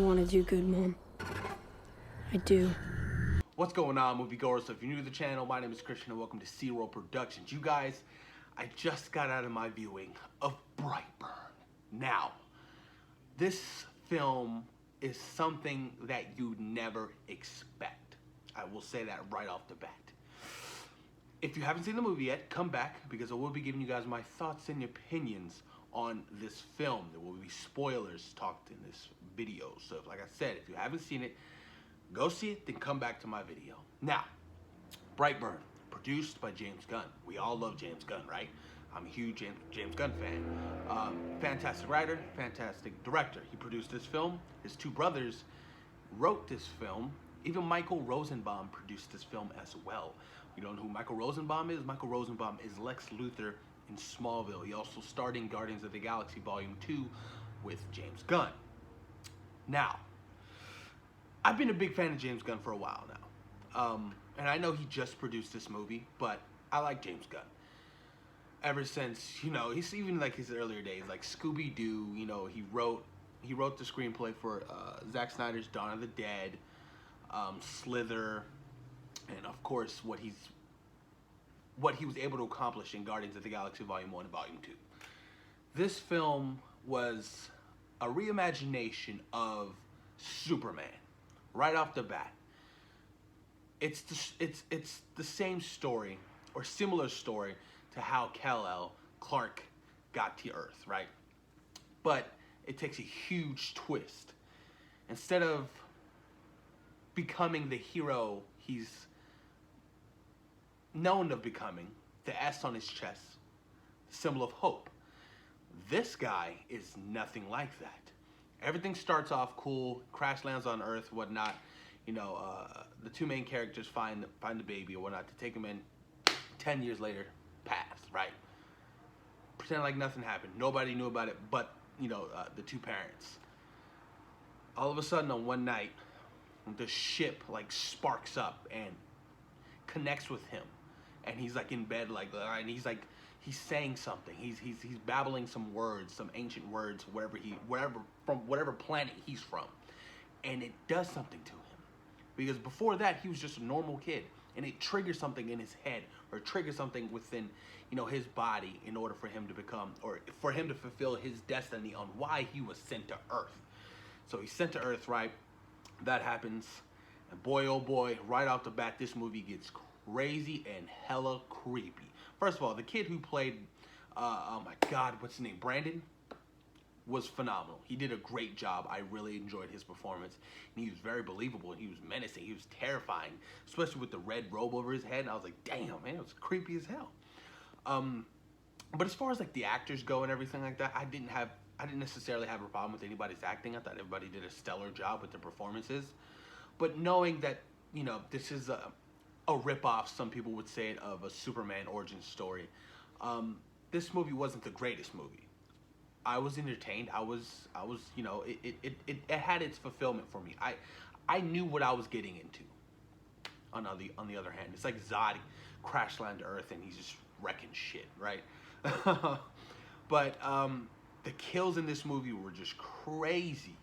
want to do good, Mom. I do. What's going on, moviegoers? So if you're new to the channel, my name is Christian and welcome to Zero Productions. You guys, I just got out of my viewing of Brightburn. Now, this film is something that you never expect. I will say that right off the bat. If you haven't seen the movie yet, come back because I will be giving you guys my thoughts and opinions on this film. There will be spoilers talked in this video. So like I said, if you haven't seen it, go see it, then come back to my video. Now, Brightburn, produced by James Gunn. We all love James Gunn, right? I'm a huge James Gunn fan. Fantastic writer, fantastic director. He produced this film. His two brothers wrote this film. Even Michael Rosenbaum produced this film as well. You don't know who Michael Rosenbaum is? Michael Rosenbaum is Lex Luthor in Smallville. He also starred in Guardians of the Galaxy Volume 2 with James Gunn. Now, I've been a big fan of James Gunn for a while now. And I know he just produced this movie, but I like James Gunn. Ever since, he's even like his earlier days, like Scooby-Doo, he wrote the screenplay for Zack Snyder's Dawn of the Dead, Slither, and of course what he was able to accomplish in Guardians of the Galaxy Volume 1 and Volume 2. This film was a reimagination of Superman. Right off the bat, it's the same story or similar story to how Kal-El, Clark, got to Earth, right? But it takes a huge twist. Instead of becoming the hero he's known of becoming, the S on his chest, the symbol of hope, this guy is nothing like that. Everything starts off cool, crash lands on Earth, whatnot. The two main characters find the baby or whatnot to take him in. 10 years later, pass, right? Pretend like nothing happened. Nobody knew about it but, the two parents. All of a sudden on one night, the ship like sparks up and connects with him. And he's like in bed and he's saying something. He's babbling some words, some ancient words, from whatever planet he's from. And it does something to him. Because before that, he was just a normal kid. And it triggers something in his head or triggers something within, his body in order for him to become, or for him to fulfill his destiny on why he was sent to Earth. So he's sent to Earth, right? That happens. And boy, oh boy, right off the bat, this movie gets crazy and hella creepy. First of all, the kid who played, oh my God, what's his name? Brandon was phenomenal. He did a great job. I really enjoyed his performance. And he was very believable. And he was menacing. He was terrifying, especially with the red robe over his head. And I was like, damn, man, it was creepy as hell. But as far as like the actors go and everything like that, I didn't necessarily have a problem with anybody's acting. I thought everybody did a stellar job with their performances. But knowing that, this is a ripoff, some people would say it, of a Superman origin story. This movie wasn't the greatest movie. I was entertained. It had its fulfillment for me. I knew what I was getting into. On the other hand, it's like Zod crash land to Earth and he's just wrecking shit, right? But the kills in this movie were just crazy.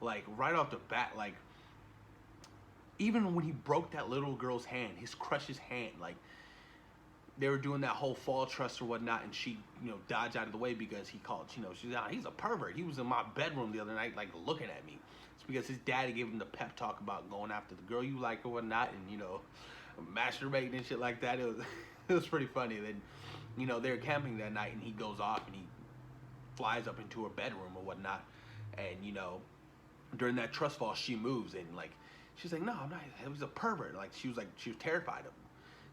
Like right off the bat, like even when he broke that little girl's hand, his crush's hand, like they were doing that whole fall trust or whatnot, and she, dodged out of the way because he called, she's out. He's a pervert. He was in my bedroom the other night, like looking at me. It's because his daddy gave him the pep talk about going after the girl you like or whatnot, and masturbating and shit like that. It was pretty funny. Then, they were camping that night, and he goes off and he flies up into her bedroom or whatnot, and during that trust fall, she moves and like. She's like, no, I'm not. It was a pervert. Like she was terrified of him.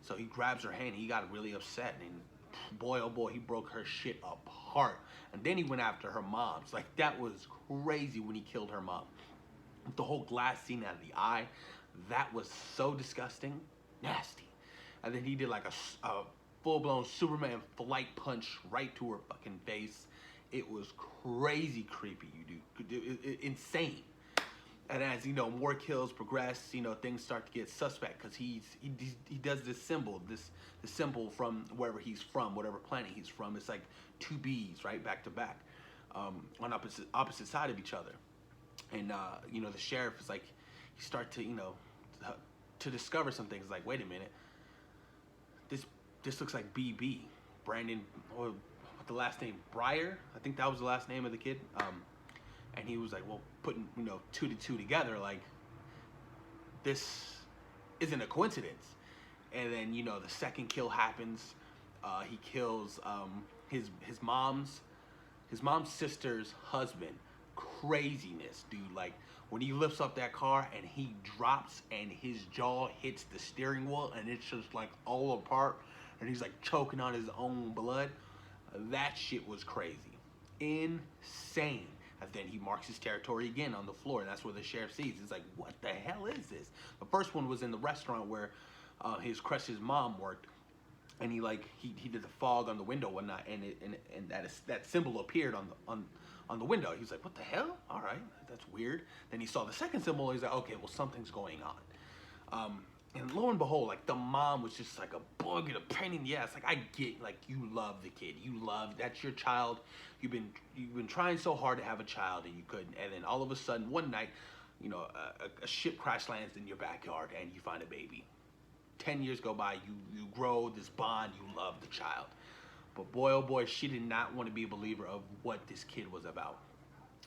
So he grabs her hand. And he got really upset, and boy, oh boy, he broke her shit apart. And then he went after her mom's. Like that was crazy when he killed her mom. The whole glass scene out of the eye, that was so disgusting, nasty. And then he did like a full-blown Superman flight punch right to her fucking face. It was crazy creepy. Insane. And as more kills progress, things start to get suspect because he does this symbol, the symbol from wherever he's from, whatever planet he's from. It's like two B's right back to back, on opposite side of each other. And you know, the sheriff is like, you start to, you know, to discover some things. Like, wait a minute, this looks like BB, Brandon, or what the last name, Breyer, I think that was the last name of the kid. And he was like, well, putting, you know, two to two together, like, this isn't a coincidence. And then, you know, the second kill happens. He kills his mom's sister's husband. Craziness, dude. Like, when he lifts up that car and he drops and his jaw hits the steering wheel and it's just like all apart and he's like choking on his own blood. That shit was crazy. Insane. And then he marks his territory again on the floor, and that's where the sheriff sees. He's like, what the hell is this? The first one was in the restaurant where his crush's mom worked, and he did the fog on the window one night, and that symbol appeared on the window. He's like, what the hell? All right, that's weird. Then he saw the second symbol. He's like, okay, well, something's going on. And lo and behold, like, the mom was just like a bug and a pain in the ass. Like, I get, like, you love the kid. That's your child. You've been trying so hard to have a child and you couldn't. And then all of a sudden, one night, you know, a ship crash lands in your backyard and you find a baby. 10 years go by, you grow this bond, you love the child. But boy, oh boy, she did not want to be a believer of what this kid was about.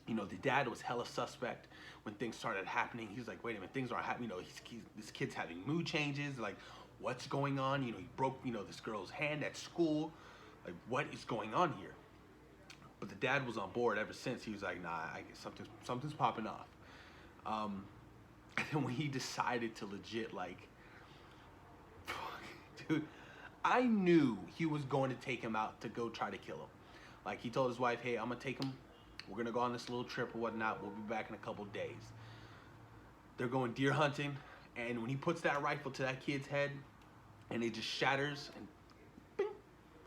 You know, the dad was hella suspect when things started happening. He was like, wait a minute, things aren't happening. You know, this kid's having mood changes. Like, what's going on? You know, he broke, you know, this girl's hand at school. Like, what is going on here? But the dad was on board ever since. He was like, nah, I guess something's popping off. And then when he decided to legit, like, dude, I knew he was going to take him out to go try to kill him. Like, he told his wife, hey, I'm going to take him. We're going to go on this little trip or whatnot. We'll be back in a couple days. They're going deer hunting. And when he puts that rifle to that kid's head and it just shatters and bing,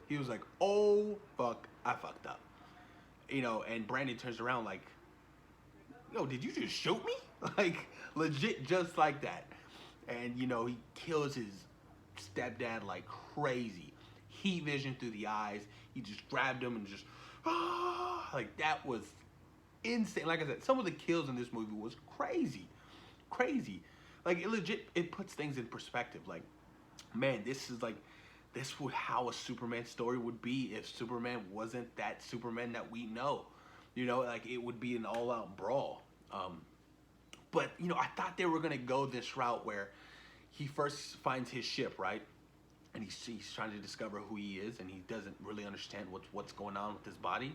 he was like, oh, fuck, I fucked up. You know, and Brandon turns around like, yo, did you just shoot me? Like, legit just like that. And, you know, he kills his stepdad like crazy. Heat vision through the eyes. He just grabbed him and just, like, that was insane. Like I said, some of the kills in this movie was crazy. Like, it legit, it puts things in perspective. Like, man, this would how a Superman story would be if Superman wasn't that Superman that we know. You know, like, it would be an all-out brawl. But, you know, I thought they were gonna go this route where he first finds his ship, right? And he's trying to discover who he is, and he doesn't really understand what's going on with his body.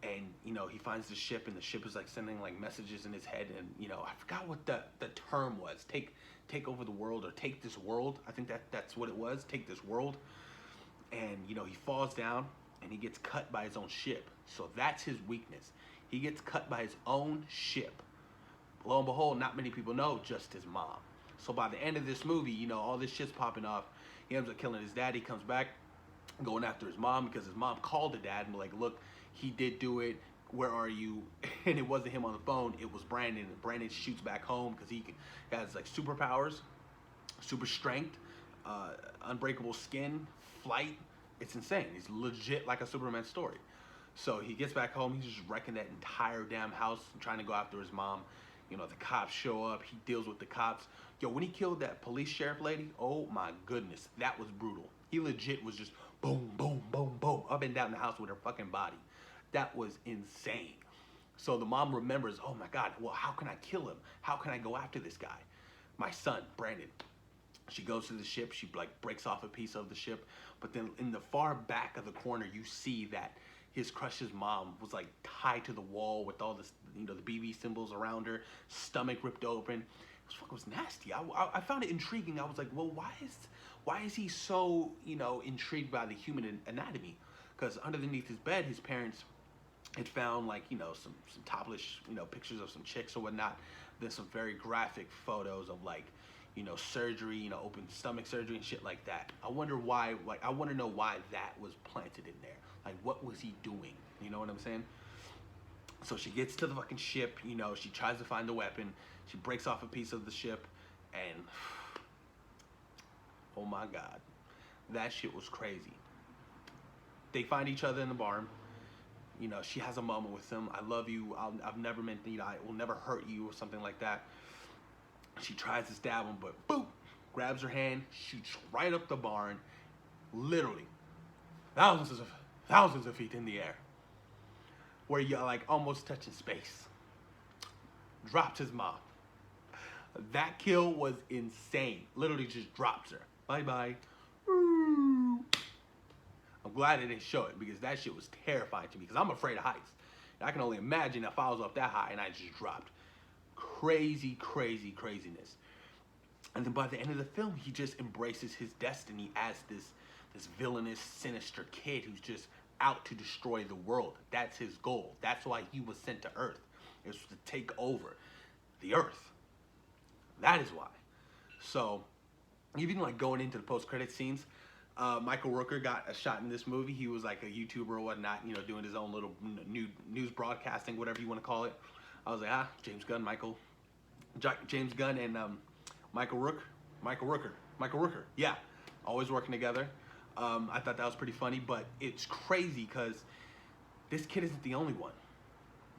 And, you know, he finds the ship, and the ship is like sending like messages in his head. And, you know, I forgot what the term was. Take over the world, or take this world. I think that's what it was. Take this world. And, you know, he falls down and he gets cut by his own ship. So that's his weakness. He gets cut by his own ship. Lo and behold, not many people know, just his mom. So by the end of this movie, you know, all this shit's popping off. He ends up killing his dad. He comes back going after his mom because his mom called the dad and was like, look, he did do it. Where are you? And it wasn't him on the phone. It was Brandon. And Brandon shoots back home because he has like superpowers, super strength, unbreakable skin, flight. It's insane. He's legit like a Superman story. So he gets back home. He's just wrecking that entire damn house and trying to go after his mom. You know, the cops show up. He deals with the cops. Yo, when he killed that police sheriff lady, oh my goodness, that was brutal. He legit was just boom, boom, boom, boom, up and down the house with her fucking body. That was insane. So the mom remembers, oh my God, well, how can I kill him? How can I go after this guy? My son, Brandon. She goes to the ship. She like breaks off a piece of the ship. But then in the far back of the corner, you see that his crush's mom was like tied to the wall with all this, you know, the BB symbols around her, stomach ripped open. It was nasty. I found it intriguing. I was like, well, why is he so, you know, intrigued by the human anatomy? Because underneath his bed, his parents had found like, you know, some topless, you know, pictures of some chicks or whatnot. Then some very graphic photos of like, you know, surgery, you know, open stomach surgery and shit like that. I wonder why, like, I want to know why that was planted in there. Like, what was he doing? You know what I'm saying? So she gets to the fucking ship, you know, she tries to find the weapon. She breaks off a piece of the ship, and oh my God, that shit was crazy. They find each other in the barn. You know, she has a moment with him. I love you. I've never meant, you know, I will never hurt you or something like that. She tries to stab him, but boop, grabs her hand, shoots right up the barn, literally thousands of feet in the air, where you're like almost touching space. Drops his mom. That kill was insane. Literally just drops her. Bye bye. I'm glad they didn't show it because that shit was terrifying to me because I'm afraid of heights. I can only imagine if I was up that high and I just dropped. Crazy, crazy, craziness. And then by the end of the film, he just embraces his destiny as this villainous, sinister kid who's just out to destroy the world. That's his goal. That's why he was sent to Earth. It was to take over the Earth. That is why. So, even like going into the post-credit scenes, Michael Rooker got a shot in this movie. He was like a YouTuber or whatnot, you know, doing his own little news broadcasting, whatever you want to call it. I was like, James Gunn and Michael Rooker. Yeah, always working together. I thought that was pretty funny, but it's crazy because this kid isn't the only one.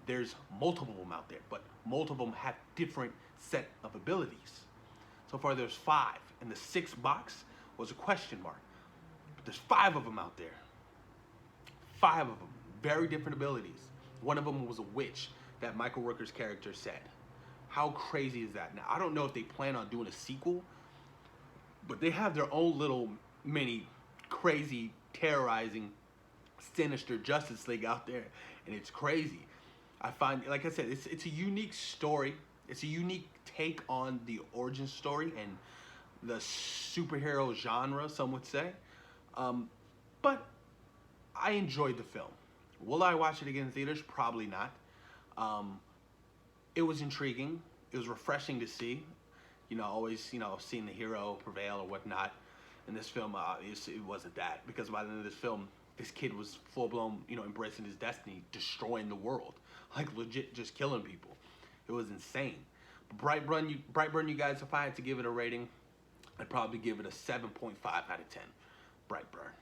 There's multiple of them out there, but multiple of them have different set of abilities. So far there's 5, and the 6th box was a question mark. But there's 5 of them out there. 5 of them, very different abilities. One of them was a witch that Michael Rooker's character said. How crazy is that? Now, I don't know if they plan on doing a sequel, but they have their own little mini crazy, terrorizing, sinister Justice League out there, and it's crazy. I find, like I said, it's a unique story. It's a unique take on the origin story and the superhero genre, some would say. But I enjoyed the film. Will I watch it again in theaters? Probably not. It was intriguing. It was refreshing to see. You know, always, you know, seeing the hero prevail or whatnot. In this film, obviously, it wasn't that. Because by the end of this film, this kid was full-blown, you know, embracing his destiny, destroying the world. Like, legit just killing people. It was insane. Brightburn, you guys, if I had to give it a rating, I'd probably give it a 7.5 out of 10. Brightburn.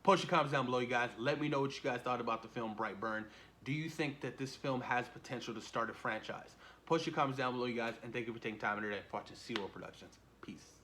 Post your comments down below, you guys. Let me know what you guys thought about the film Brightburn. Do you think that this film has potential to start a franchise? Post your comments down below, you guys, and thank you for taking time in your day for watching C-Roll Productions. Peace.